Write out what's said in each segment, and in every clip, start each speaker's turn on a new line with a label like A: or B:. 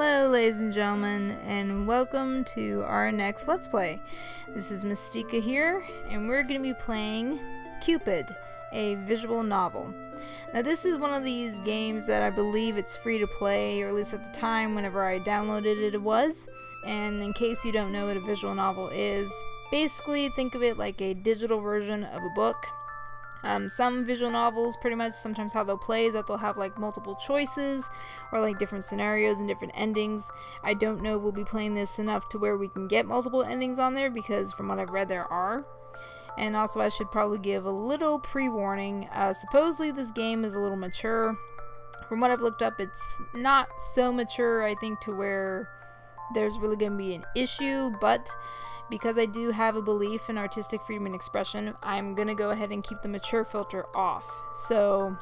A: Hello ladies and gentlemen, and welcome to our next Let's Play. This is Mystica here, and we're going to be playing Cupid, a visual novel. Now this is one of these games that I believe it's free to play, or at least at the time whenever I downloaded it, it was. And in case you don't know what a visual novel is, basically think of it like a digital version of a book. Some visual novels, pretty much sometimes how they'll play is that they'll have like multiple choices or like different scenarios and different endings. I don't know if we'll be playing this enough to where we can get multiple endings on there, because from what I've read there are. And also I should probably give a little pre-warning. Supposedly this game is a little mature. From what I've looked up, it's not so mature, I think, to where there's really going to be an issue, but because I do have a belief in artistic freedom and expression, I'm going to go ahead and keep the mature filter off. So,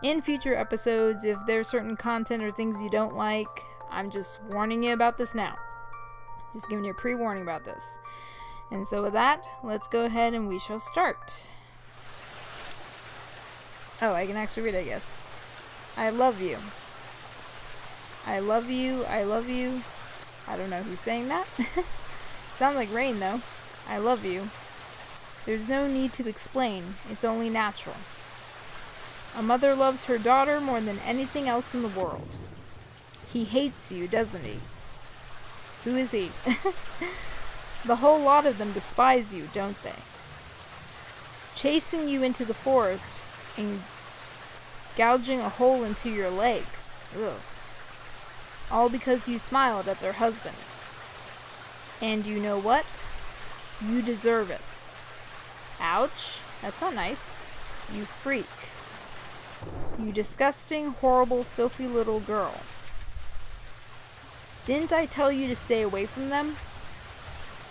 A: in future episodes, if there's certain content or things you don't like, I'm just warning you about this now. Just giving you a pre-warning about this. And so with that, let's go ahead and we shall start. Oh, I can actually read it, I guess. I love you. I love you, I love you. I don't know who's saying that. Sounds like rain, though. I love you. There's no need to explain. It's only natural. A mother loves her daughter more than anything else in the world. He hates you, doesn't he? Who is he? The whole lot of them despise you, don't they? Chasing you into the forest and gouging a hole into your leg. Ugh. All because you smiled at their husbands. And you know what? You deserve it. Ouch. That's not nice. You freak. You disgusting, horrible, filthy little girl. Didn't I tell you to stay away from them?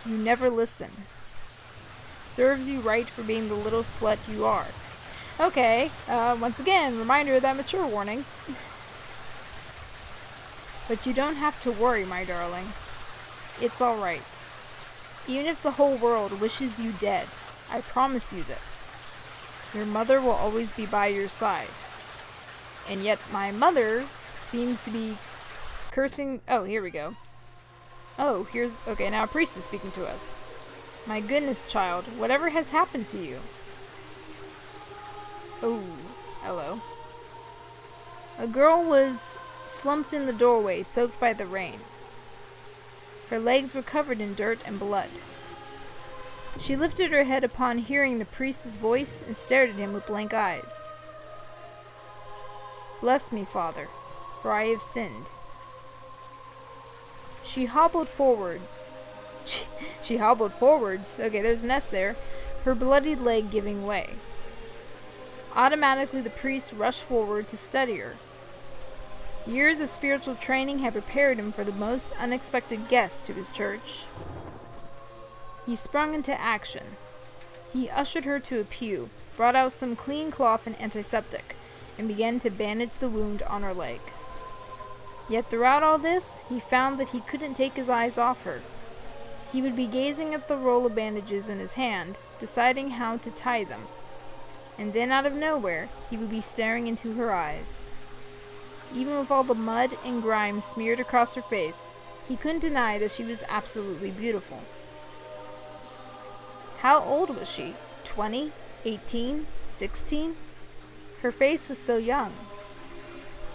A: You never listen. Serves you right for being the little slut you are. Okay, once again, reminder of that mature warning. But you don't have to worry, my darling. It's alright. Even if the whole world wishes you dead, I promise you this. Your mother will always be by your side. And yet my mother seems to be cursing... Oh, here we go. Oh, here's... Okay, now a priest is speaking to us. My goodness, child, whatever has happened to you? Oh, hello. A girl was slumped in the doorway, soaked by the rain. Her legs were covered in dirt and blood. She lifted her head upon hearing the priest's voice and stared at him with blank eyes. Bless me, Father, for I have sinned. She hobbled forward. She hobbled forwards. Okay, there's an S there. Her bloodied leg giving way. Automatically, the priest rushed forward to steady her. Years of spiritual training had prepared him for the most unexpected guest to his church. He sprung into action. He ushered her to a pew, brought out some clean cloth and antiseptic, and began to bandage the wound on her leg. Yet throughout all this, he found that he couldn't take his eyes off her. He would be gazing at the roll of bandages in his hand, deciding how to tie them. And then out of nowhere, he would be staring into her eyes. Even with all the mud and grime smeared across her face, he couldn't deny that she was absolutely beautiful. How old was she? 20? 18? 16? Her face was so young.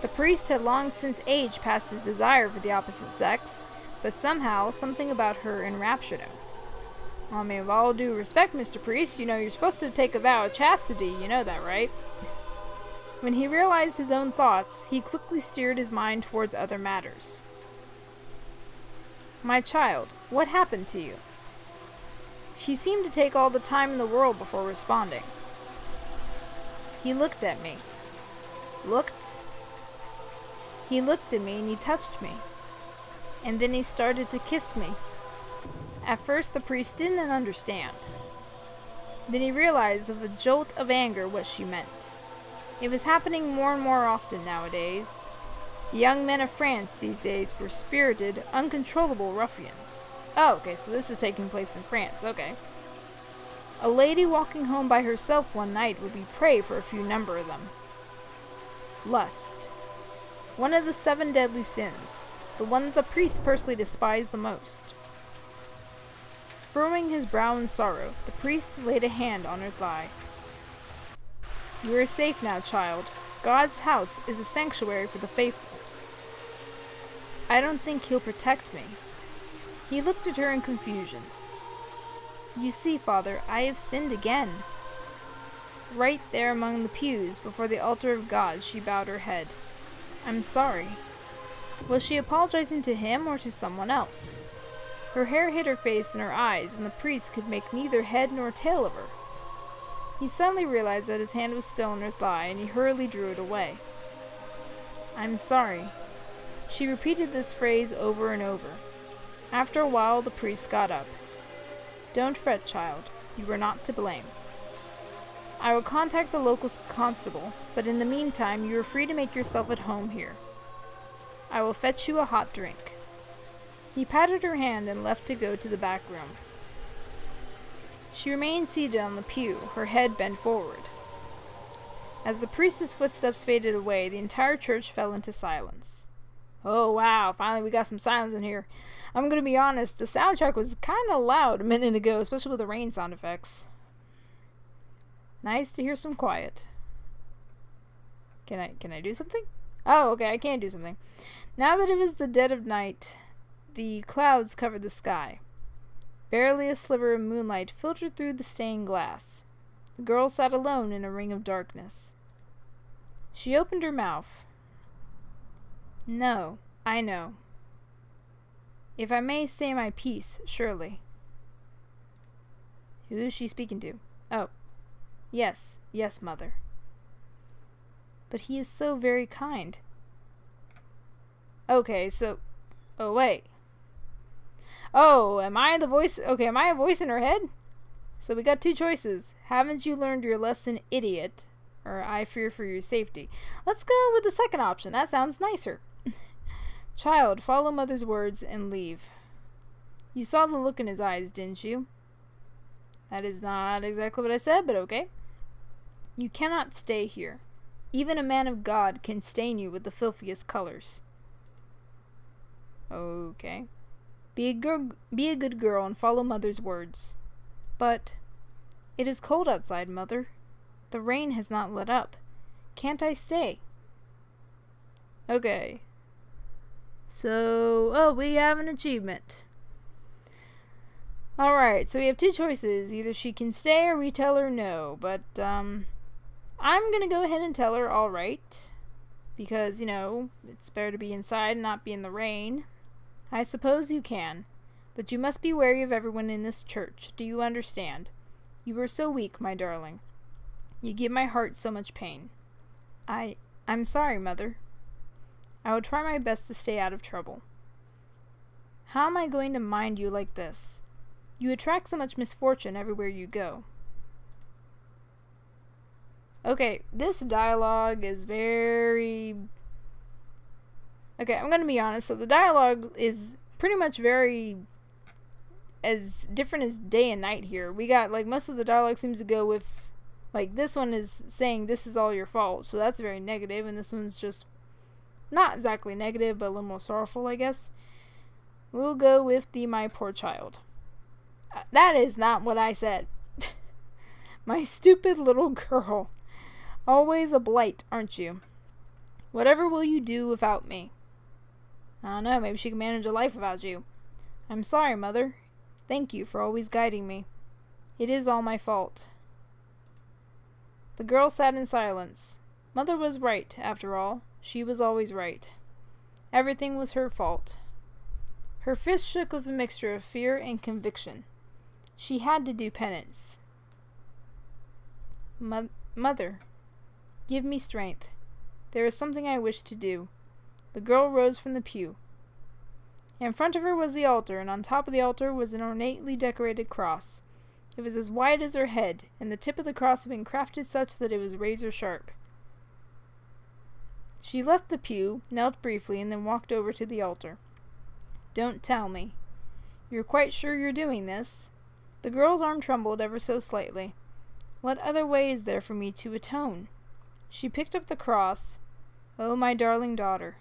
A: The priest had long since aged past his desire for the opposite sex, but somehow something about her enraptured him. I mean, with all due respect, Mr. Priest, you know you're supposed to take a vow of chastity, you know that, right? When he realized his own thoughts, he quickly steered his mind towards other matters. My child, what happened to you? She seemed to take all the time in the world before responding. He looked at me. Looked? He looked at me and he touched me. And then he started to kiss me. At first the priest didn't understand. Then he realized with a jolt of anger what she meant. It was happening more and more often nowadays. The young men of France these days were spirited, uncontrollable ruffians. Oh, okay, so this is taking place in France, okay. A lady walking home by herself one night would be prey for a few number of them. Lust. One of the 7 deadly sins. the one that the priest personally despised the most. Furrowing his brow in sorrow, the priest laid a hand on her thigh. You are safe now, child. God's house is a sanctuary for the faithful. I don't think he'll protect me. He looked at her in confusion. You see, Father, I have sinned again. Right there among the pews before the altar of God, she bowed her head. I'm sorry. Was she apologizing to him or to someone else? Her hair hid her face and her eyes, and the priest could make neither head nor tail of her. He suddenly realized that his hand was still on her thigh, and he hurriedly drew it away. I'm sorry. She repeated this phrase over and over. After a while, the priest got up. Don't fret, child. You are not to blame. I will contact the local constable, but in the meantime, you are free to make yourself at home here. I will fetch you a hot drink. He patted her hand and left to go to the back room. She remained seated on the pew, her head bent forward. As the priest's footsteps faded away, the entire church fell into silence. Oh wow, finally we got some silence in here. I'm gonna be honest, the soundtrack was kinda loud a minute ago, especially with the rain sound effects. Nice to hear some quiet. Can I do something? Oh, okay, I can do something. Now that it was the dead of night, the clouds covered the sky. Barely a sliver of moonlight filtered through the stained glass. The girl sat alone in a ring of darkness. She opened her mouth. No, I know. If I may say my piece, surely. Who is she speaking to? Oh. Yes, mother. But he is so very kind. Okay, so... Oh, wait. Oh, am I the voice? Okay, am I a voice in her head? So we got two choices. Haven't you learned your lesson, idiot? Or I fear for your safety. Let's go with the second option. That sounds nicer. Child, follow mother's words and leave. You saw the look in his eyes, didn't you? That is not exactly what I said, but okay. You cannot stay here. Even a man of God can stain you with the filthiest colors. Okay. Be a good girl and follow mother's words. But it is cold outside, mother. The rain has not let up. Can't I stay? Okay. So, oh, we have an achievement. Alright, so we have two choices. Either she can stay or we tell her no. But, I'm gonna go ahead and tell her alright. Because, you know, it's better to be inside and not be in the rain. I suppose you can. But you must be wary of everyone in this church. Do you understand? You are so weak, my darling. You give my heart so much pain. I'm sorry, mother. I will try my best to stay out of trouble. How am I going to mind you like this? You attract so much misfortune everywhere you go. Okay, this dialogue is very... Okay, I'm gonna be honest. So the dialogue is pretty much very... as different as day and night here. We got, like, most of the dialogue seems to go with... Like, this one is saying this is all your fault. So that's very negative. And this one's just not exactly negative, but a little more sorrowful, I guess. We'll go with the my poor child. That is not what I said. My stupid little girl. Always a blight, aren't you? Whatever will you do without me? I don't know, maybe she can manage a life without you. I'm sorry, mother. Thank you for always guiding me. It is all my fault. The girl sat in silence. Mother was right, after all. She was always right. Everything was her fault. Her fist shook with a mixture of fear and conviction. She had to do penance. Mother, give me strength. There is something I wish to do. The girl rose from the pew. In front of her was the altar, and on top of the altar was an ornately decorated cross. It was as wide as her head, and the tip of the cross had been crafted such that it was razor sharp. She left the pew, knelt briefly, and then walked over to the altar. Don't tell me. You're quite sure you're doing this? The girl's arm trembled ever so slightly. What other way is there for me to atone? She picked up the cross. Oh, my darling daughter.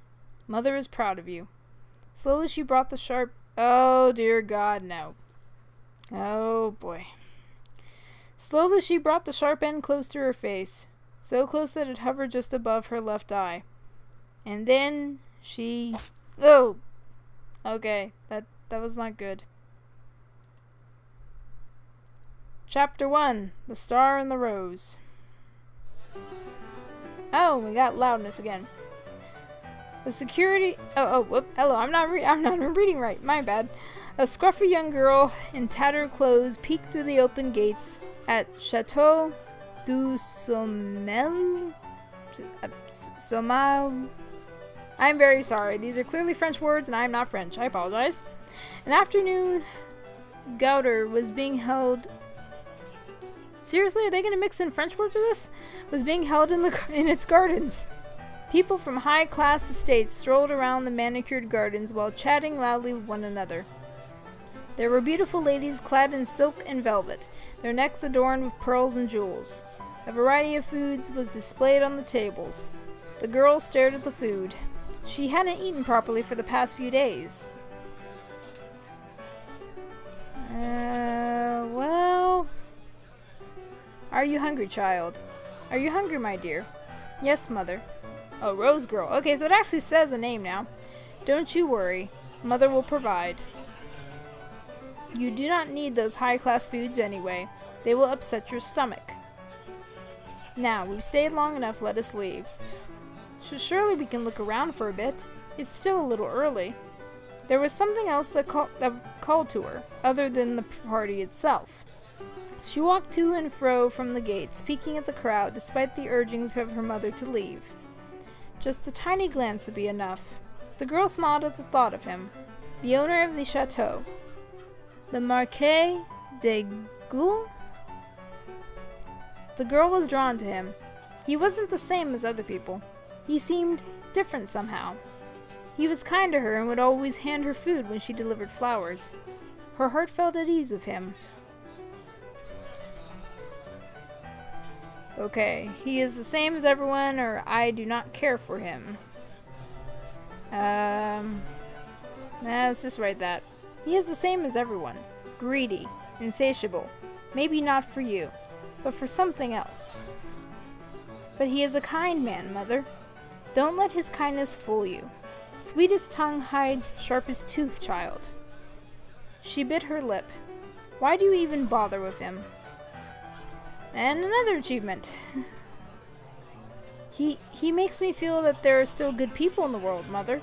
A: Mother is proud of you. Slowly she brought the sharp... Oh, dear God, no. Oh, boy. Slowly she brought the sharp end close to her face, so close that it hovered just above her left eye. And then she... Oh! Okay, that was not good. Chapter 1, The Star and the Rose. Oh, we got loudness again. The security... whoop. Hello, I'm not reading right. My bad. A scruffy young girl in tattered clothes peeked through the open gates at Chateau du Sommel? Sommel? I'm very sorry. These are clearly French words, and I am not French. I apologize. An afternoon gouter was being held... Seriously, are they going to mix in French words with this? Was being held in its gardens. People from high-class estates strolled around the manicured gardens while chatting loudly with one another. There were beautiful ladies clad in silk and velvet, their necks adorned with pearls and jewels. A variety of foods was displayed on the tables. The girl stared at the food. She hadn't eaten properly for the past few days. Well... Are you hungry, child? Are you hungry, my dear? Yes, mother. Oh, Rose Girl. Okay, so it actually says a name now. Don't you worry. Mother will provide. You do not need those high-class foods anyway. They will upset your stomach. Now, we've stayed long enough, let us leave. Surely we can look around for a bit. It's still a little early. There was something else that called to her, other than the party itself. She walked to and fro from the gates, peeking at the crowd, despite the urgings of her mother to leave. Just a tiny glance would be enough. The girl smiled at the thought of him, the owner of the chateau. The Marquis de Goul? The girl was drawn to him. He wasn't the same as other people. He seemed different somehow. He was kind to her and would always hand her food when she delivered flowers. Her heart felt at ease with him. Okay, he is the same as everyone, or I do not care for him. Let's just write that. He is the same as everyone. Greedy, insatiable. Maybe not for you, but for something else. But he is a kind man, mother. Don't let his kindness fool you. Sweetest tongue hides sharpest tooth, child. She bit her lip. Why do you even bother with him? And another achievement. He makes me feel that there are still good people in the world, mother.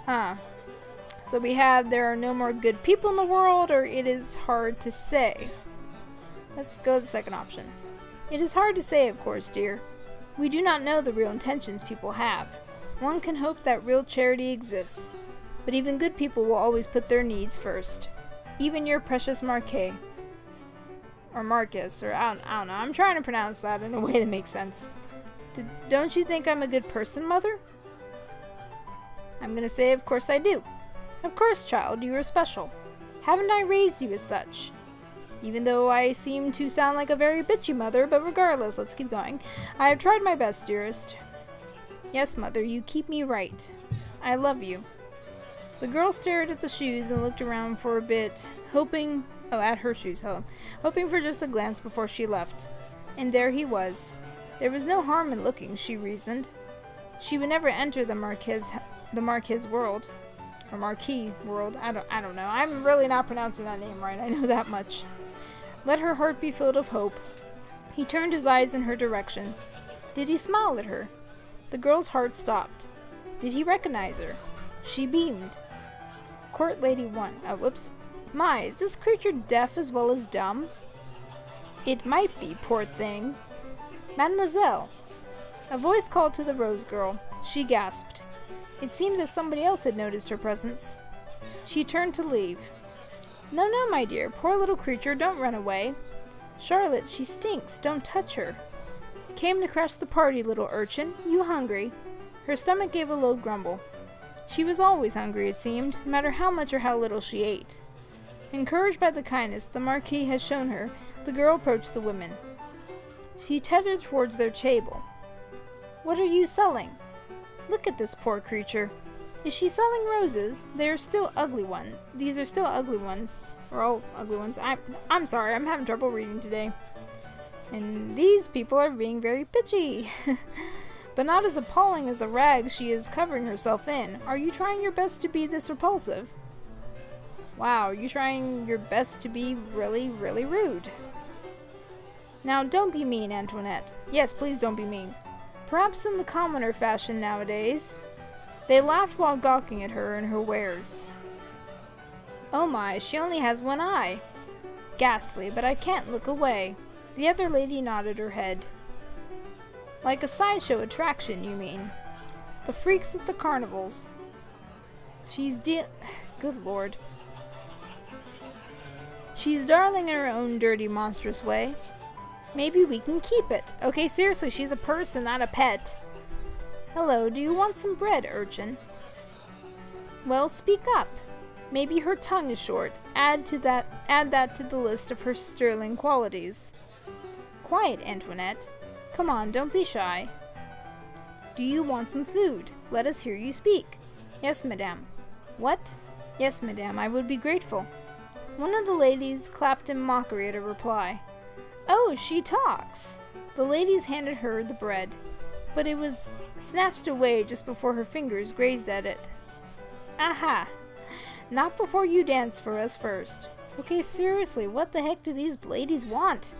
A: Huh. So we have there are no more good people in the world, or it is hard to say. Let's go to the second option. It is hard to say, of course, dear. We do not know the real intentions people have. One can hope that real charity exists. But even good people will always put their needs first. Even your precious Marquis. Or Marcus, or I don't know. I'm trying to pronounce that in a way that makes sense. Don't you think I'm a good person, mother? I'm gonna say, of course I do. Of course, child, you are special. Haven't I raised you as such? Even though I seem to sound like a very bitchy mother, but regardless, let's keep going. I have tried my best, dearest. Yes, mother, you keep me right. I love you. The girl stared at the shoes and looked around for a bit, hoping... Oh, at her shoes, hello. Hoping for just a glance before she left. And there he was. There was no harm in looking, she reasoned. She would never enter the Marquis world. Or Marquis world. I don't know. I'm really not pronouncing that name right. I know that much. Let her heart be filled with hope. He turned his eyes in her direction. Did he smile at her? The girl's heart stopped. Did he recognize her? She beamed. Court Lady 1. Oh, whoops. My, is this creature deaf as well as dumb? It might be, poor thing. Mademoiselle. A voice called to the Rose Girl. She gasped. It seemed that somebody else had noticed her presence. She turned to leave. No, no, my dear. Poor little creature, don't run away. Charlotte, she stinks. Don't touch her. Came to crash the party, little urchin. You hungry? Her stomach gave a low grumble. She was always hungry, it seemed, no matter how much or how little she ate. Encouraged by the kindness the Marquis had shown her, the girl approached the women. She tethered towards their table. What are you selling? Look at this poor creature. Is she selling roses? They're still ugly ones. These are still ugly ones. Or all ugly ones. I'm sorry, I'm having trouble reading today. And these people are being very bitchy. But not as appalling as the rags she is covering herself in. Are you trying your best to be this repulsive? Wow, you trying your best to be really, really rude. Now, don't be mean, Antoinette. Yes, please don't be mean. Perhaps in the commoner fashion nowadays. They laughed while gawking at her and her wares. Oh my, she only has one eye. Ghastly, but I can't look away. The other lady nodded her head. Like a sideshow attraction, you mean? The freaks at the carnivals. Good lord. She's darling in her own dirty, monstrous way. Maybe we can keep it. Okay, seriously, she's a person, not a pet. Hello, do you want some bread, urchin? Well, speak up. Maybe her tongue is short. Add that to the list of her sterling qualities. Quiet, Antoinette. Come on, don't be shy. Do you want some food? Let us hear you speak. Yes, madame. What? Yes, madame, I would be grateful. One of the ladies clapped in mockery at her reply. Oh, she talks! The ladies handed her the bread, but it was snatched away just before her fingers grazed at it. Aha! Not before you dance for us first. Okay, seriously, what the heck do these ladies want?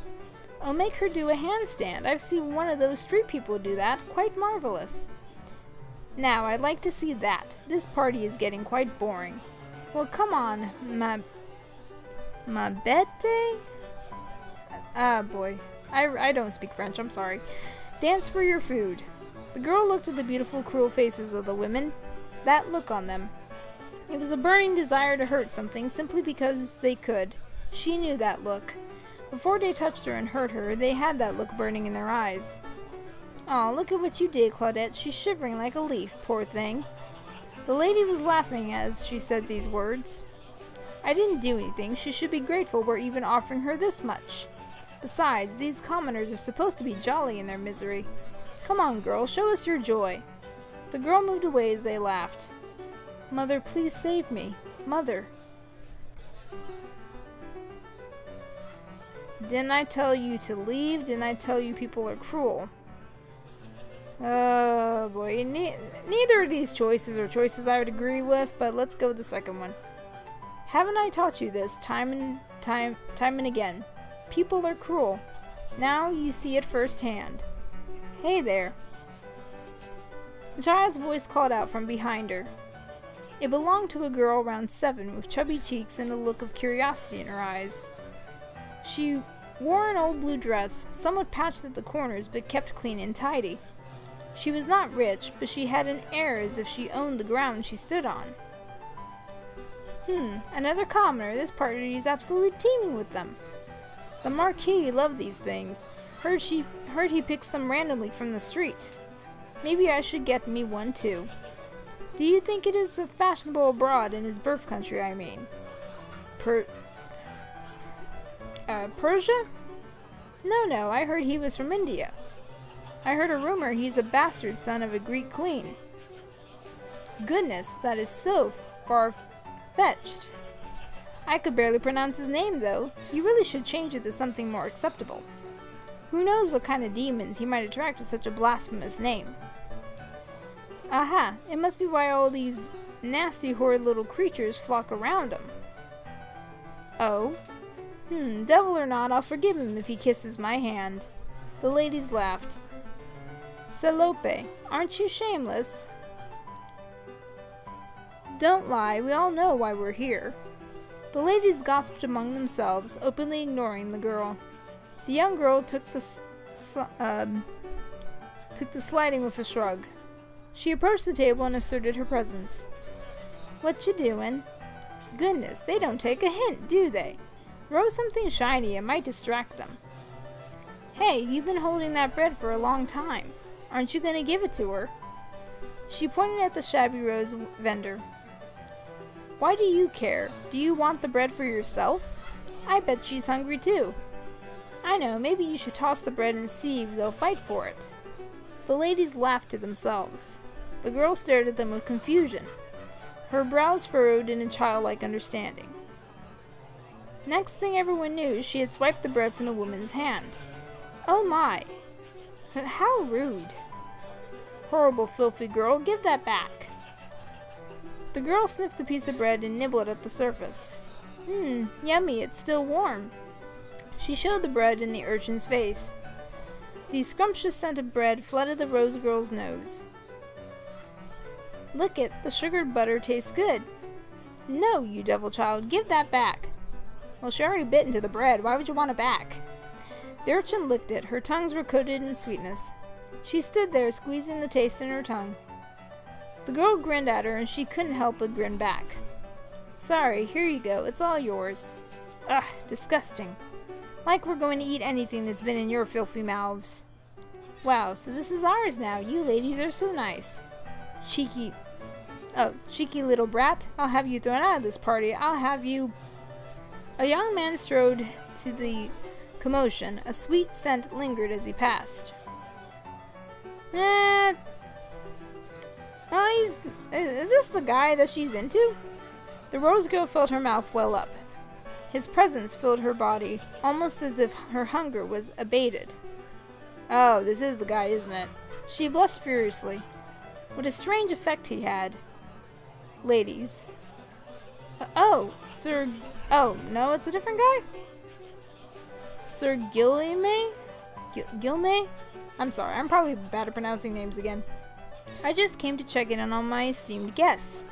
A: I'll make her do a handstand. I've seen one of those street people do that. Quite marvelous. Now, I'd like to see that. This party is getting quite boring. Well, come on, ma bête? Ah, boy. I don't speak French, I'm sorry. Dance for your food. The girl looked at the beautiful, cruel faces of the women. That look on them. It was a burning desire to hurt something simply because they could. She knew that look. Before they touched her and hurt her, they had that look burning in their eyes. Aw, look at what you did, Claudette. She's shivering like a leaf, poor thing. The lady was laughing as she said these words. I didn't do anything. She should be grateful we're even offering her this much. Besides, these commoners are supposed to be jolly in their misery. Come on, girl, show us your joy. The girl moved away as they laughed. Mother, please save me. Mother. Didn't I tell you to leave? Didn't I tell you people are cruel? Oh boy, neither of these choices are choices I would agree with, but let's go with the second one. Haven't I taught you this time and again? People are cruel. Now you see it firsthand. Hey there. A child's voice called out from behind her. It belonged to a girl around 7 with chubby cheeks and a look of curiosity in her eyes. She wore an old blue dress, somewhat patched at the corners but kept clean and tidy. She was not rich, but she had an air as if she owned the ground she stood on. Another commoner. This party is absolutely teeming with them. The Marquis loved these things. Heard he picks them randomly from the street. Maybe I should get me one too. Do you think it is fashionable abroad in his birth country, I mean? Persia? No, I heard he was from India. I heard a rumor he's a bastard son of a Greek queen. Goodness, that is so far-fetched. I could barely pronounce his name, though. You really should change it to something more acceptable. Who knows what kind of demons he might attract with such a blasphemous name. Aha, it must be why all these nasty, horrid little creatures flock around him. Oh? Devil or not, I'll forgive him if he kisses my hand. The ladies laughed. Salope, aren't you shameless? Don't lie, we all know why we're here. The ladies gossiped among themselves, openly ignoring the girl. The young girl took the sliding with a shrug. She approached the table and asserted her presence. What you doing? Goodness, they don't take a hint, do they? Throw something shiny, it might distract them. Hey, you've been holding that bread for a long time. Aren't you going to give it to her? She pointed at the shabby rose vendor. Why do you care? Do you want the bread for yourself? I bet she's hungry too. I know, maybe you should toss the bread and see if they'll fight for it. The ladies laughed to themselves. The girl stared at them with confusion, her brows furrowed in a childlike understanding. Next thing everyone knew, she had swiped the bread from the woman's hand. Oh my! How rude! Horrible, filthy girl, give that back! The girl sniffed a piece of bread and nibbled at the surface. Yummy, it's still warm. She showed the bread in the urchin's face. The scrumptious scent of bread flooded the rose girl's nose. Lick it, the sugared butter tastes good. No, you devil child, give that back. Well, she already bit into the bread, why would you want it back? The urchin licked it, her tongues were coated in sweetness. She stood there, squeezing the taste in her tongue. The girl grinned at her, and she couldn't help but grin back. Sorry, here you go, it's all yours. Ugh, disgusting. Like we're going to eat anything that's been in your filthy mouths. Wow, so this is ours now, you ladies are so nice. Cheeky little brat, I'll have you thrown out of this party, I'll have you... A young man strode to the commotion, a sweet scent lingered as he passed. Is this the guy that she's into? The rose girl felt her mouth well up. His presence filled her body, almost as if her hunger was abated. Oh, this is the guy, isn't it? She blushed furiously. What a strange effect he had. Ladies. Oh, no, it's a different guy? Sir Gilme? Gilme? I'm sorry, I'm probably bad at pronouncing names again. I just came to check in on my esteemed guests.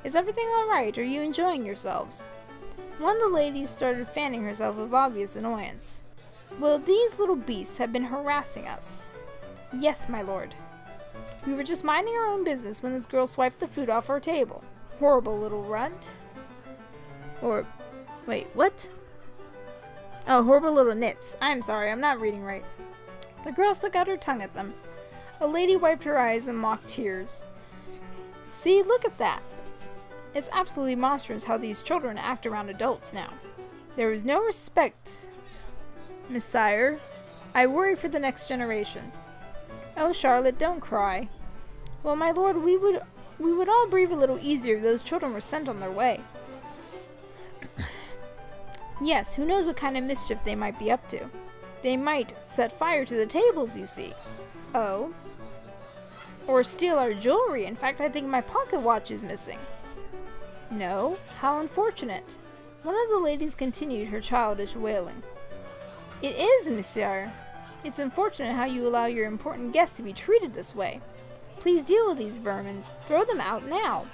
A: Is everything alright? Are you enjoying yourselves? One of the ladies started fanning herself with obvious annoyance. Well, these little beasts have been harassing us. Yes, my lord. We were just minding our own business when this girl swiped the food off our table. Horrible little runt. Wait, what? Oh, horrible little nits. I'm sorry, I'm not reading right. The girl stuck out her tongue at them. A lady wiped her eyes and mocked tears. See, look at that. It's absolutely monstrous how these children act around adults now. There is no respect, Messire. I worry for the next generation. Oh, Charlotte, don't cry. Well, my lord, we would all breathe a little easier if those children were sent on their way. Yes, who knows what kind of mischief they might be up to. They might set fire to the tables, you see. Oh. Or steal our jewelry. In fact, I think my pocket watch is missing. No? How unfortunate. One of the ladies continued her childish wailing. It is, monsieur. It's unfortunate how you allow your important guests to be treated this way. Please deal with these vermins. Throw them out now.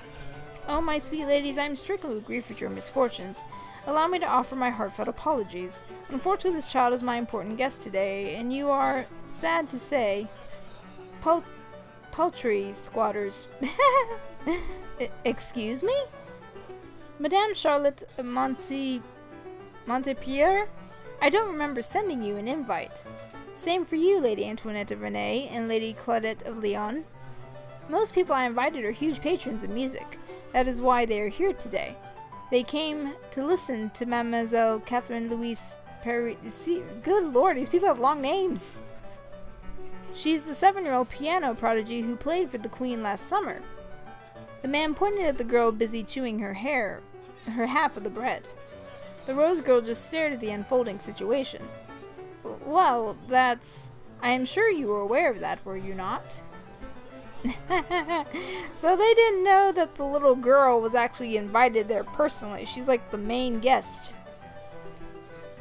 A: Oh, my sweet ladies, I am stricken with grief at your misfortunes. Allow me to offer my heartfelt apologies. Unfortunately, this child is my important guest today, and you are, sad to say, poultry squatters. Excuse me? Madame Charlotte Montepierre? I don't remember sending you an invite. Same for you, Lady Antoinette of Rennes and Lady Claudette of Lyon. Most people I invited are huge patrons of music. That is why they are here today. They came to listen to Mademoiselle Catherine Louise Perry. See, good lord, these people have long names. She's the 7-year-old piano prodigy who played for the Queen last summer. The man pointed at the girl busy chewing her half of the bread. The rose girl just stared at the unfolding situation. Well, I am sure you were aware of that, were you not? So they didn't know that the little girl was actually invited there personally. She's like the main guest.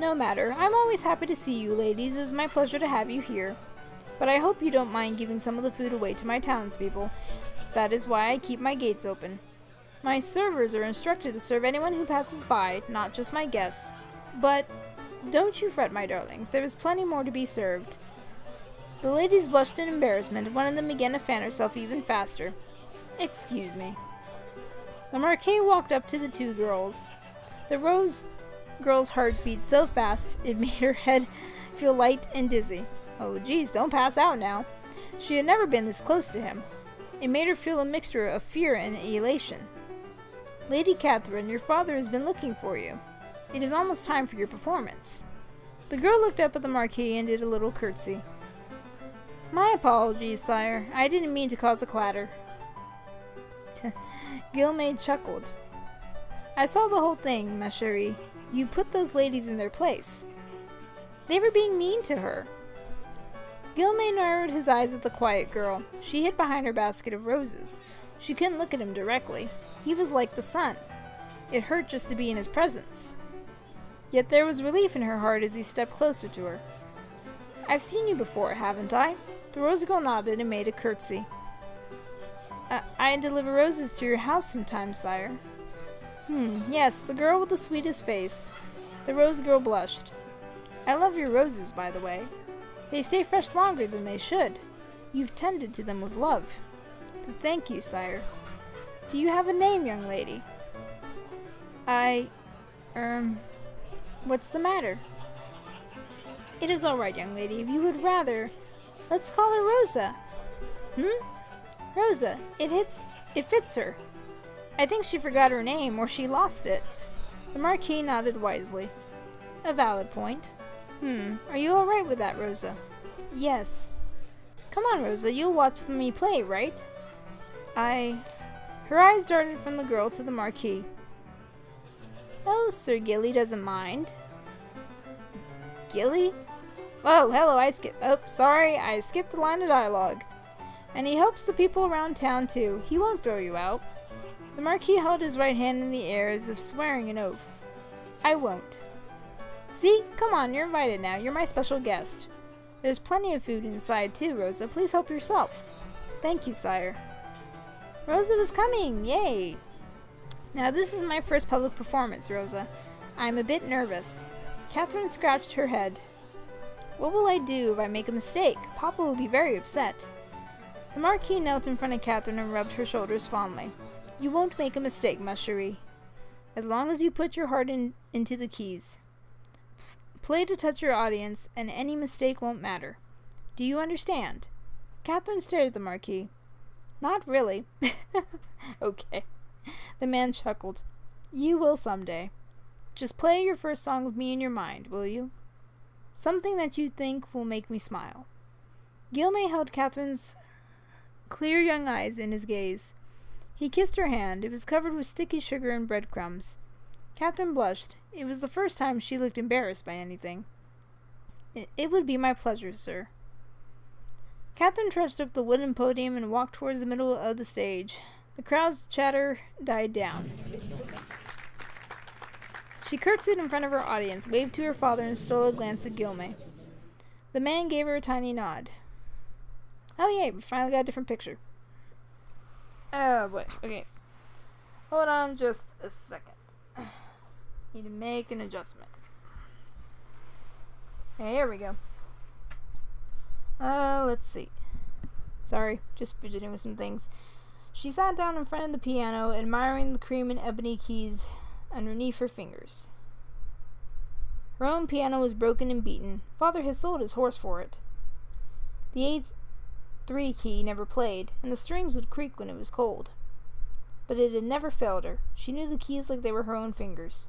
A: No matter. I'm always happy to see you, ladies. It is my pleasure to have you here. But I hope you don't mind giving some of the food away to my townspeople. That is why I keep my gates open. My servers are instructed to serve anyone who passes by, not just my guests. But don't you fret, my darlings. There is plenty more to be served. The ladies blushed in embarrassment. One of them began to fan herself even faster. Excuse me. The Marquis walked up to the two girls. The rose girl's heart beat so fast it made her head feel light and dizzy. Oh, geez, don't pass out now. She had never been this close to him. It made her feel a mixture of fear and elation. Lady Catherine, your father has been looking for you. It is almost time for your performance. The girl looked up at the Marquis and did a little curtsy. My apologies, sire. I didn't mean to cause a clatter. Gilmay chuckled. I saw the whole thing, ma chérie. You put those ladies in their place. They were being mean to her. Gilmay narrowed his eyes at the quiet girl. She hid behind her basket of roses. She couldn't look at him directly. He was like the sun. It hurt just to be in his presence. Yet there was relief in her heart as he stepped closer to her. I've seen you before, haven't I? The rose girl nodded and made a curtsy. I deliver roses to your house sometimes, sire. Yes, the girl with the sweetest face. The rose girl blushed. I love your roses, by the way. They stay fresh longer than they should. You've tended to them with love. Thank you, sire. Do you have a name, young lady? What's the matter? It is all right, young lady. If you would rather, let's call her Rosa. Rosa. It fits her. I think she forgot her name, or she lost it. The Marquis nodded wisely. A valid point. Are you all right with that, Rosa? Yes. Come on, Rosa. You'll watch me play, right? Her eyes darted from the girl to the Marquis. Oh, Sir Gilly doesn't mind. Gilly? Oh, hello, I skipped a line of dialogue. And he helps the people around town, too. He won't throw you out. The Marquis held his right hand in the air as if swearing an oath. I won't. See? Come on, you're invited now. You're my special guest. There's plenty of food inside, too, Rosa. Please help yourself. Thank you, sire. Rosa was coming! Yay! Now this is my first public performance, Rosa. I'm a bit nervous. Catherine scratched her head. What will I do if I make a mistake? Papa will be very upset. The Marquis knelt in front of Catherine and rubbed her shoulders fondly. You won't make a mistake, ma chérie. As long as you put your heart into the keys. Play to touch your audience, and any mistake won't matter. Do you understand? Catherine stared at the Marquis. Not really. Okay. The man chuckled. You will someday. Just play your first song with me in your mind, will you? Something that you think will make me smile. Gilmay held Catherine's clear young eyes in his gaze. He kissed her hand. It was covered with sticky sugar and breadcrumbs. Catherine blushed. It was the first time she looked embarrassed by anything. It would be my pleasure, sir. Catherine trudged up the wooden podium and walked towards the middle of the stage. The crowd's chatter died down. She curtsied in front of her audience, waved to her father, and stole a glance at Gilmay. The man gave her a tiny nod. Oh yay, we finally got a different picture. Oh boy, okay. Hold on just a second. Need to make an adjustment. Okay, here we go. Let's see. Sorry, just fidgeting with some things. She sat down in front of the piano, admiring the cream and ebony keys underneath her fingers. Her own piano was broken and beaten. Father had sold his horse for it. The 8/3 key never played, and the strings would creak when it was cold. But it had never failed her. She knew the keys like they were her own fingers.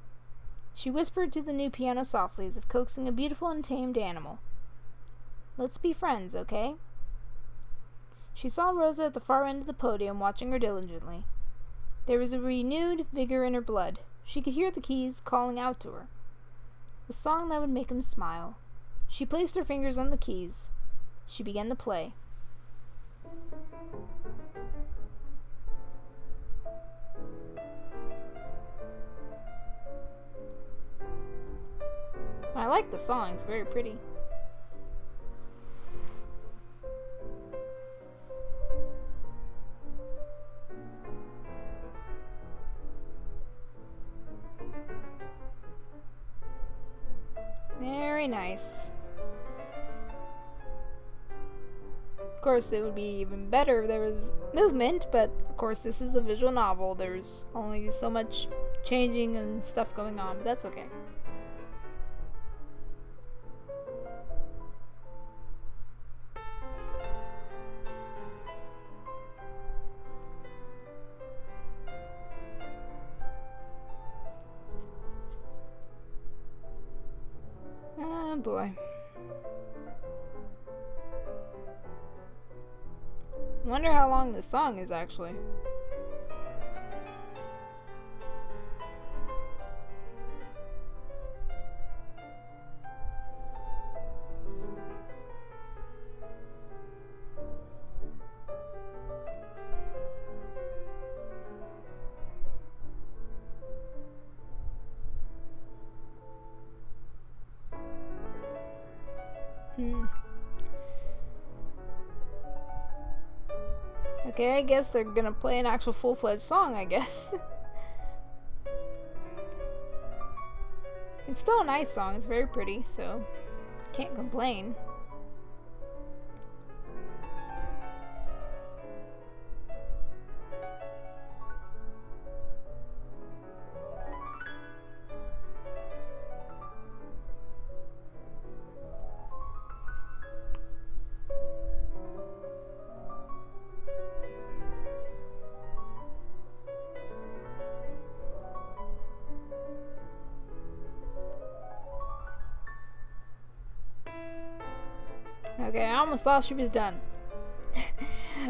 A: She whispered to the new piano softly, as if coaxing a beautiful and tamed animal. Let's be friends, okay? She saw Rosa at the far end of the podium, watching her diligently. There was a renewed vigor in her blood. She could hear the keys calling out to her. A song that would make him smile. She placed her fingers on the keys. She began to play. I like the song, it's very pretty. Very nice. Of course, it would be even better if there was movement, but of course this is a visual novel. There's only so much changing and stuff going on, but that's okay. Oh boy. Wonder how long this song is actually. Okay, I guess they're gonna play an actual full-fledged song, I guess. It's still a nice song, it's very pretty, so can't complain. Okay, I almost thought she was done.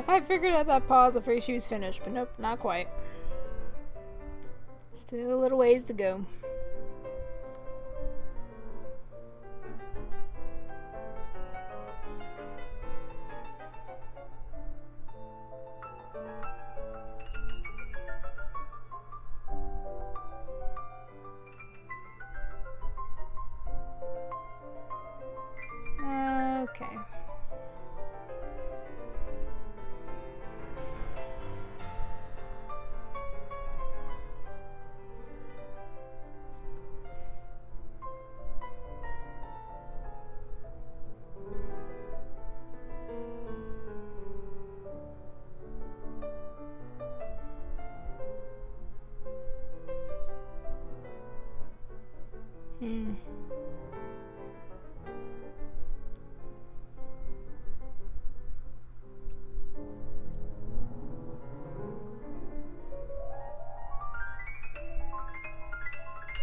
A: I figured at that pause I figured she was finished, but nope, not quite. Still a little ways to go. Okay.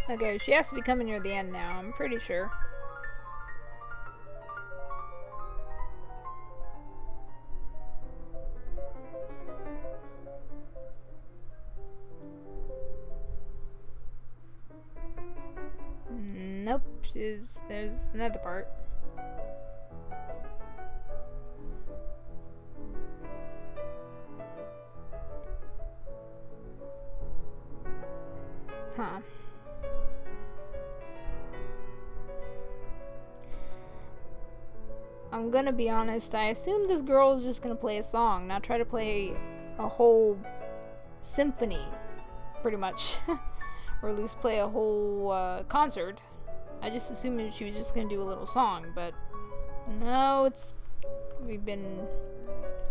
A: Okay, she has to be coming near the end now, I'm pretty sure. Nope, there's another part. Huh. I'm gonna be honest, I assume this girl is just gonna play a song, not try to play a whole symphony, pretty much. Or at least play a whole concert. I just assumed she was just gonna do a little song, but no, we've been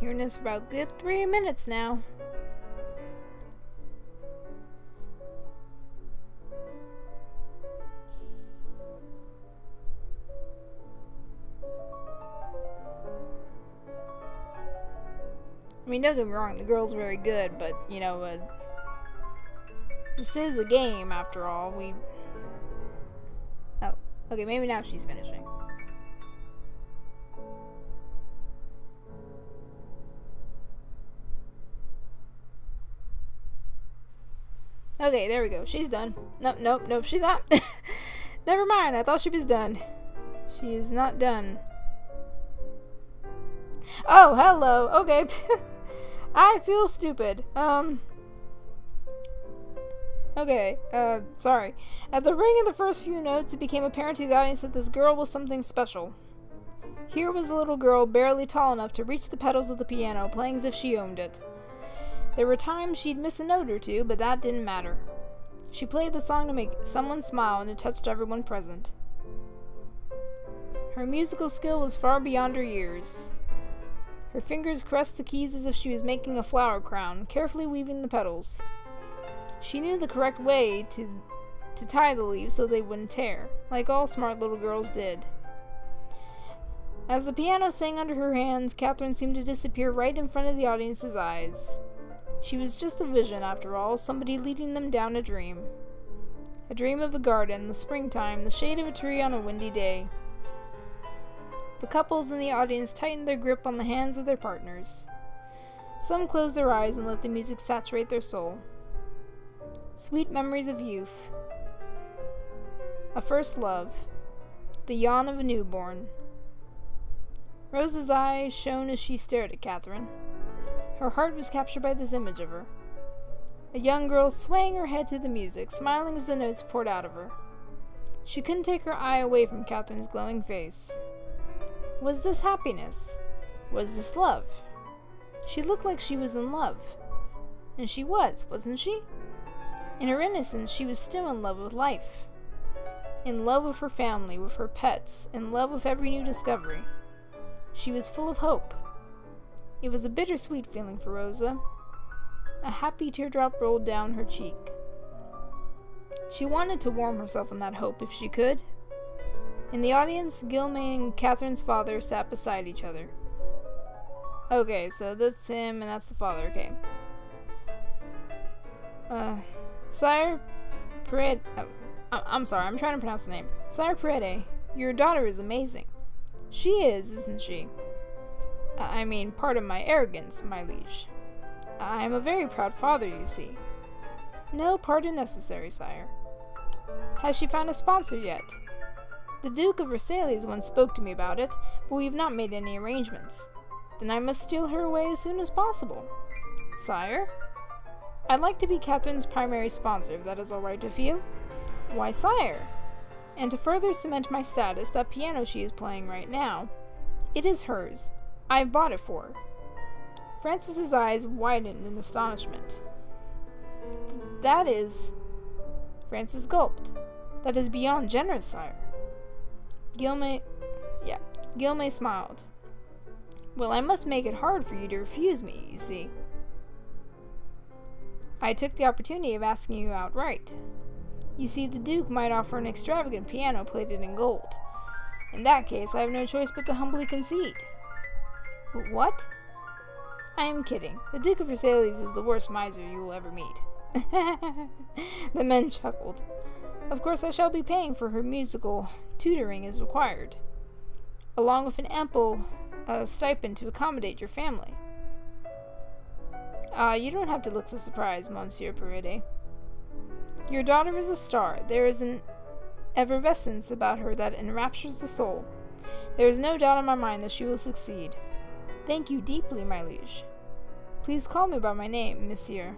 A: hearing this for about a good 3 minutes now. I mean, don't get me wrong, the girl's very good, but, you know, this is a game, after all. Oh, okay, maybe now she's finishing. Okay, there we go. She's done. Nope, she's not. Never mind, I thought she was done. She is not done. Oh, hello. Okay. I feel stupid. Okay, sorry. At the ring of the first few notes, it became apparent to the audience that this girl was something special. Here was a little girl barely tall enough to reach the pedals of the piano, playing as if she owned it. There were times she'd miss a note or two, but that didn't matter. She played the song to make someone smile, and it touched everyone present. Her musical skill was far beyond her years. Her fingers caressed the keys as if she was making a flower crown, carefully weaving the petals. She knew the correct way to tie the leaves so they wouldn't tear, like all smart little girls did. As the piano sang under her hands, Catherine seemed to disappear right in front of the audience's eyes. She was just a vision, after all, somebody leading them down a dream. A dream of a garden, the springtime, the shade of a tree on a windy day. The couples in the audience tightened their grip on the hands of their partners. Some closed their eyes and let the music saturate their soul. Sweet memories of youth. A first love. The yawn of a newborn. Rose's eyes shone as she stared at Catherine. Her heart was captured by this image of her. A young girl swaying her head to the music, smiling as the notes poured out of her. She couldn't take her eye away from Catherine's glowing face. Was this happiness? Was this love? She looked like she was in love. And she was, wasn't she? In her innocence, she was still in love with life. In love with her family, with her pets, in love with every new discovery. She was full of hope. It was a bittersweet feeling for Rosa. A happy teardrop rolled down her cheek. She wanted to warm herself in that hope if she could. In the audience, Gilmay and Catherine's father sat beside each other. Okay, so that's him and that's the father, okay. Sire Paredes, I'm sorry, I'm trying to pronounce the name. Sire Paredes, your daughter is amazing. She is, isn't she? I mean, pardon my arrogance, my liege. I am a very proud father, you see. No pardon necessary, sire. Has she found a sponsor yet? The Duke of Versailles once spoke to me about it, but we have not made any arrangements. Then I must steal her away as soon as possible. Sire? I'd like to be Catherine's primary sponsor, if that is all right with you. Why, sire? And to further cement my status, that piano she is playing right now, it is hers. I've bought it for her. Francis's eyes widened in astonishment. That is... Francis gulped. That is beyond generous, sire. Gilmay smiled. Well, I must make it hard for you to refuse me, you see. I took the opportunity of asking you outright. You see, the Duke might offer an extravagant piano plated in gold. In that case, I have no choice but to humbly concede. But what? I am kidding. The Duke of Versailles is the worst miser you will ever meet. The men chuckled. Of course, I shall be paying for her musical tutoring as required, along with an ample stipend to accommodate your family. You don't have to look so surprised, Monsieur Paredes. Your daughter is a star. There is an effervescence about her that enraptures the soul. There is no doubt in my mind that she will succeed. Thank you deeply, my liege. Please call me by my name, monsieur.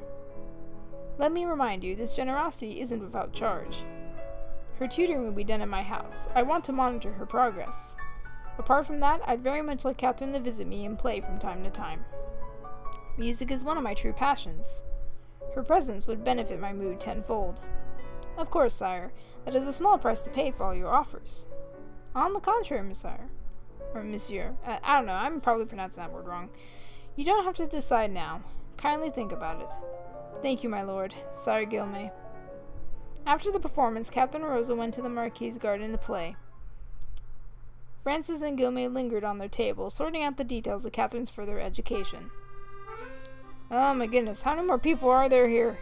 A: Let me remind you, this generosity isn't without charge. Her tutoring will be done at my house. I want to monitor her progress. Apart from that, I'd very much like Catherine to visit me and play from time to time. Music is one of my true passions. Her presence would benefit my mood tenfold. Of course, sire, that is a small price to pay for all your offers. On the contrary, monsieur. I don't know, I'm probably pronouncing that word wrong. You don't have to decide now. Kindly think about it. Thank you, my lord, Sire Gilmay. After the performance, Catherine and Rosa went to the Marquis's garden to play. Francis and Gilmay lingered on their table, sorting out the details of Catherine's further education. Oh my goodness, how many more people are there here?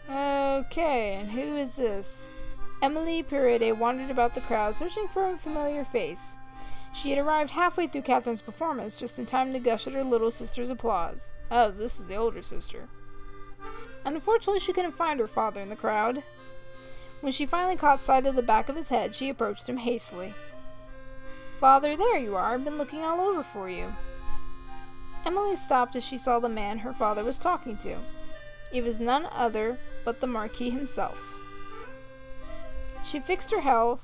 A: Okay, and who is this? Emily Paredes wandered about the crowd, searching for a familiar face. She had arrived halfway through Catherine's performance, just in time to gush at her little sister's applause. Oh, so this is the older sister. Unfortunately, she couldn't find her father in the crowd. When she finally caught sight of the back of his head, she approached him hastily. Father, there you are. I've been looking all over for you. Emily stopped as she saw the man her father was talking to. It was none other but the Marquis himself. She fixed her hair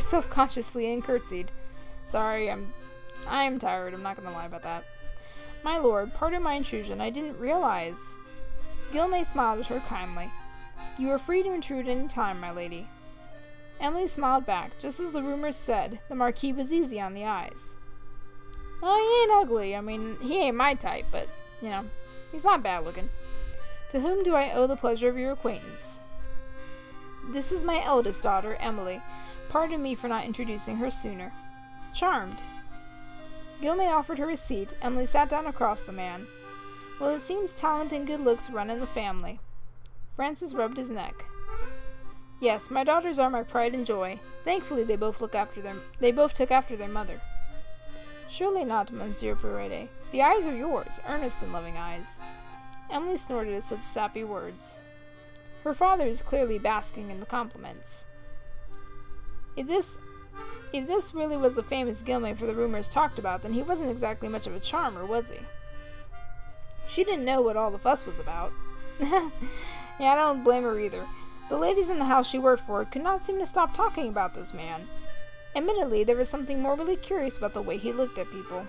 A: self-consciously and curtsied. Sorry, I am tired. I'm not going to lie about that. My lord, pardon my intrusion. I didn't realize. Gilmay smiled at her kindly. You are free to intrude any time, my lady. Emily smiled back. Just as the rumors said, the Marquis was easy on the eyes. Oh, he ain't ugly. I mean, he ain't my type, but, you know, he's not bad looking. To whom do I owe the pleasure of your acquaintance? This is my eldest daughter, Emily. Pardon me for not introducing her sooner. Charmed. Gilmay offered her a seat. Emily sat down across the man. Well, it seems talent and good looks run in the family. Francis rubbed his neck. Yes, my daughters are my pride and joy. Thankfully, they both took after their mother. Surely not, Monsieur Paredes. The eyes are yours, earnest and loving eyes. Emily snorted at such sappy words. Her father is clearly basking in the compliments. If this really was the famous Gilmay for the rumors talked about, then he wasn't exactly much of a charmer, was he? She didn't know what all the fuss was about. Yeah, I don't blame her either. The ladies in the house she worked for could not seem to stop talking about this man. Admittedly, there was something morbidly curious about the way he looked at people.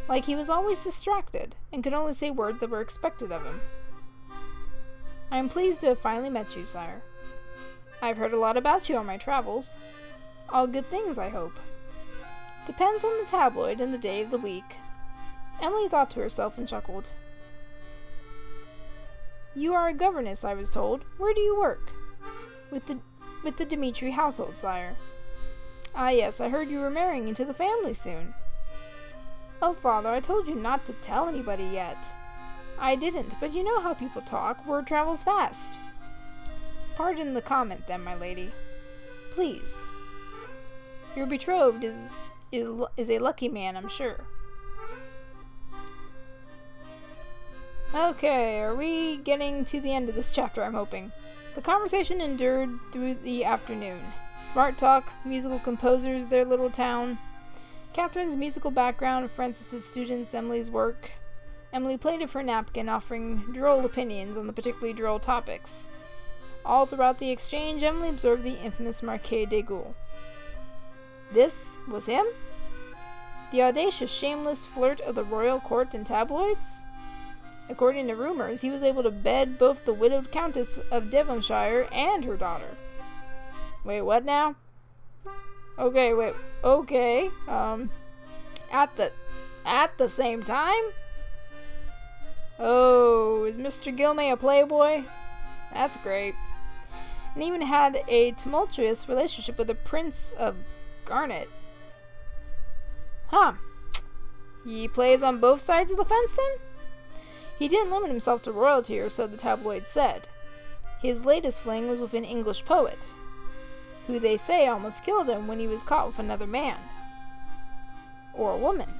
A: Like he was always distracted, and could only say words that were expected of him. I am pleased to have finally met you, sire. I've heard a lot about you on my travels. All good things, I hope. Depends on the tabloid and the day of the week. Emily thought to herself and chuckled. You are a governess, I was told. Where do you work? With the Dimitri household, sire. Ah, yes, I heard you were marrying into the family soon. Oh, father, I told you not to tell anybody yet. I didn't, but you know how people talk. Word travels fast. Pardon the comment, then, my lady. Please. Your betrothed is a lucky man, I'm sure. Okay, are we getting to the end of this chapter, I'm hoping. The conversation endured through the afternoon. Smart talk, musical composers, their little town. Catherine's musical background, Francis's students, Emily's work. Emily plaited her napkin, offering droll opinions on the particularly droll topics. All throughout the exchange, Emily observed the infamous Marquis de Gaulle. This was him? The audacious, shameless flirt of the royal court and tabloids? According to rumors, he was able to bed both the widowed Countess of Devonshire and her daughter. Wait, what now? Okay, wait, okay, at the same time? Oh, is Mr. Gilmay a playboy? That's great. And even had a tumultuous relationship with the Prince of Garnet. Huh. He plays on both sides of the fence, then? He didn't limit himself to royalty, or so the tabloids said. His latest fling was with an English poet, who they say almost killed him when he was caught with another man. Or a woman.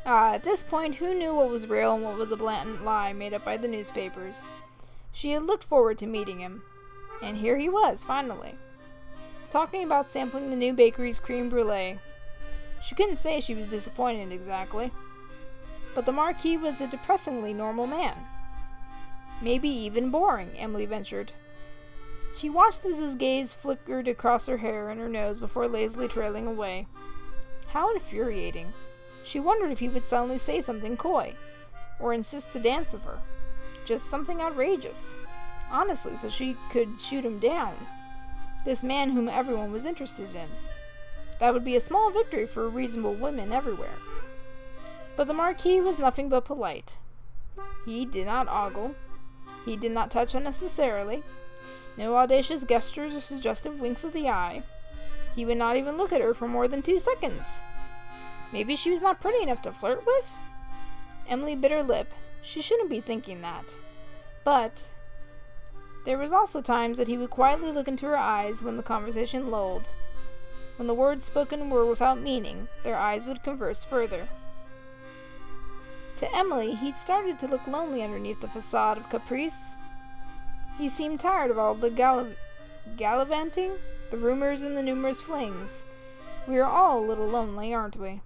A: At this point, who knew what was real and what was a blatant lie made up by the newspapers? She had looked forward to meeting him, and here he was, finally. Talking about sampling the new bakery's creme brulee. She couldn't say she was disappointed exactly. But the Marquis was a depressingly normal man. Maybe even boring, Emily ventured. She watched as his gaze flickered across her hair and her nose before lazily trailing away. How infuriating. She wondered if he would suddenly say something coy, or insist to dance with her. Just something outrageous. Honestly, so she could shoot him down. This man whom everyone was interested in. That would be a small victory for reasonable women everywhere. But the Marquis was nothing but polite. He did not ogle. He did not touch unnecessarily. No audacious gestures or suggestive winks of the eye. He would not even look at her for more than 2 seconds. Maybe she was not pretty enough to flirt with? Emily bit her lip. She shouldn't be thinking that. But there was also times that he would quietly look into her eyes when the conversation lulled. When the words spoken were without meaning, their eyes would converse further. To Emily, he'd started to look lonely underneath the facade of caprice. He seemed tired of all the gallivanting, the rumors and the numerous flings. We are all a little lonely, aren't we?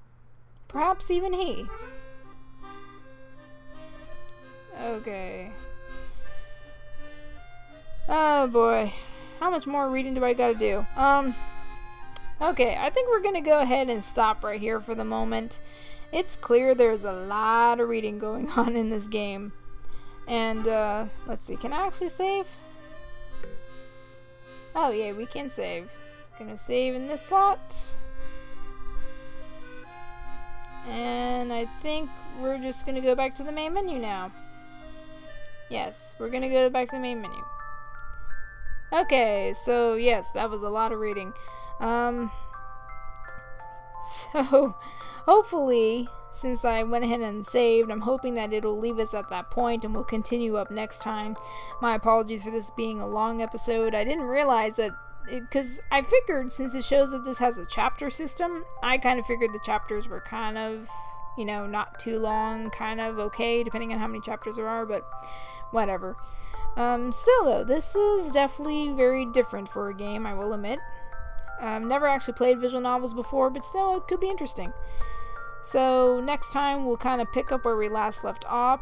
A: Perhaps even he. Okay. Oh boy. How much more reading do I gotta do? Okay, I think we're gonna go ahead and stop right here for the moment. It's clear there's a lot of reading going on in this game. And, let's see, can I actually save? Oh yeah, we can save. Gonna save in this slot. And I think we're just gonna go back to the main menu now. Yes, we're gonna go back to the main menu. Okay, so yes, that was a lot of reading. So hopefully, since I went ahead and saved, I'm hoping that it'll leave us at that point and we'll continue up next time. My apologies for this being a long episode. I didn't realize that, because I figured since it shows that this has a chapter system, I kind of figured the chapters were kind of, you know, not too long, kind of okay, depending on how many chapters there are, but whatever. Still though, this is definitely very different for a game, I will admit. Never actually played visual novels before, but still, it could be interesting. So next time we'll kind of pick up where we last left off,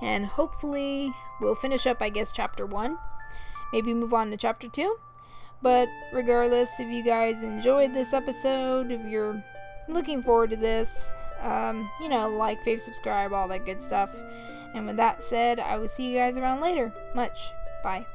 A: and hopefully we'll finish up, I guess, chapter 1. maybe move on to chapter 2. But regardless, if you guys enjoyed this episode, if you're looking forward to this, like, fave, subscribe, all that good stuff. And with that said, I will see you guys around later. Much. Bye.